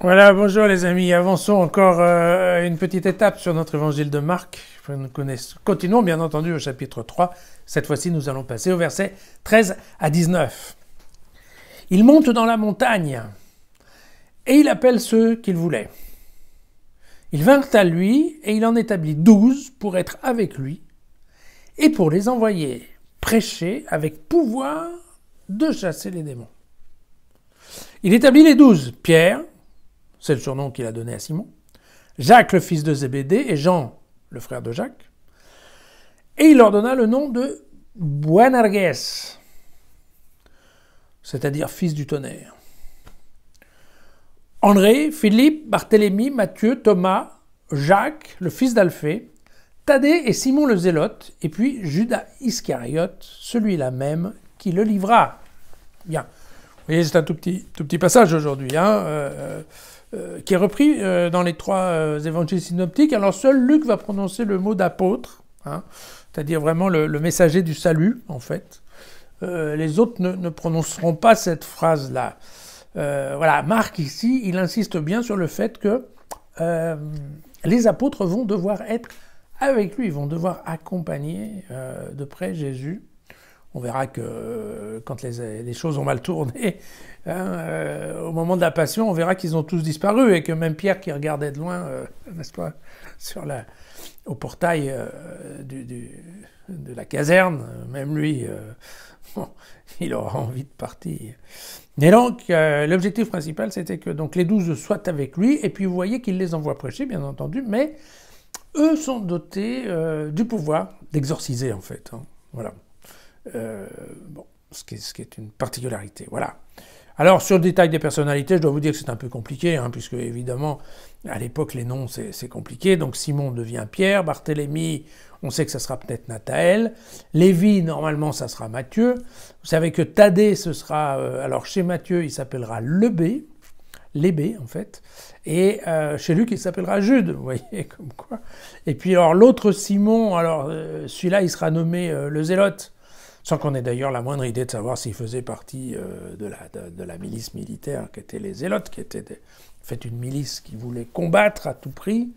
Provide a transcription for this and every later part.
Voilà, bonjour les amis. Avançons encore une petite étape sur notre évangile de Marc. Continuons bien entendu au chapitre 3. Cette fois-ci, nous allons passer au verset 13 à 19. Il monte dans la montagne et il appelle ceux qu'il voulait. Ils vinrent à lui et il en établit 12 pour être avec lui et pour les envoyer prêcher avec pouvoir de chasser les démons. Il établit les 12, Pierre, c'est le surnom qu'il a donné à Simon, Jacques le fils de Zébédée et Jean le frère de Jacques, et il leur donna le nom de Boanerges, c'est-à-dire fils du tonnerre. André, Philippe, Barthélemy, Matthieu, Thomas, Jacques le fils d'Alphée, Thaddée et Simon le Zélote, et puis Judas Iscariote, celui-là même qui le livra. Bien, vous voyez, c'est un tout petit passage aujourd'hui, qui est repris dans les trois évangiles synoptiques. Alors seul Luc va prononcer le mot d'apôtre, c'est-à-dire vraiment le messager du salut, en fait. Les autres ne prononceront pas cette phrase-là. Voilà, Marc, ici, il insiste bien sur le fait que les apôtres vont devoir être avec lui, ils vont devoir accompagner de près Jésus. On verra que quand les choses ont mal tourné, au moment de la Passion, on verra qu'ils ont tous disparu et que même Pierre qui regardait de loin, n'est-ce pas, au portail de la caserne, même lui, il aura envie de partir. Et donc, l'objectif principal, c'était que donc, les 12 soient avec lui, et puis vous voyez qu'il les envoie prêcher, bien entendu, mais eux sont dotés du pouvoir d'exorciser, en fait. Voilà. Ce qui est une particularité, voilà. Alors, sur le détail des personnalités, je dois vous dire que c'est un peu compliqué, puisque, évidemment, à l'époque, les noms, c'est compliqué. Donc, Simon devient Pierre, Barthélemy, on sait que ça sera peut-être Nathanaël, Lévi, normalement, ça sera Matthieu. Vous savez que Thaddée, ce sera, alors, chez Matthieu, il s'appellera Lébé, en fait, et chez Luc, il s'appellera Jude, vous voyez, comme quoi. Et puis, alors, l'autre Simon, alors, celui-là, il sera nommé le Zélote, sans qu'on ait d'ailleurs la moindre idée de savoir s'il faisait partie de la milice militaire qu'étaient les Zélotes, qui était en fait une milice qui voulait combattre à tout prix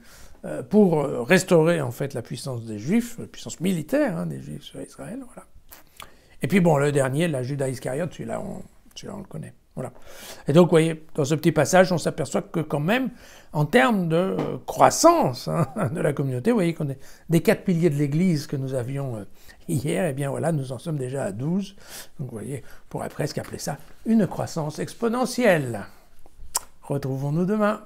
pour restaurer en fait la puissance des Juifs, la puissance militaire des Juifs sur Israël. Voilà. Et puis bon, le dernier, la Judas Iscariote, celui-là on le connaît. Voilà. Et donc, vous voyez, dans ce petit passage, on s'aperçoit que quand même, en termes de croissance de la communauté, vous voyez qu'on est des 4 piliers de l'Église que nous avions hier, et bien voilà, nous en sommes déjà à 12. Donc, vous voyez, on pourrait presque appeler ça une croissance exponentielle. Retrouvons-nous demain.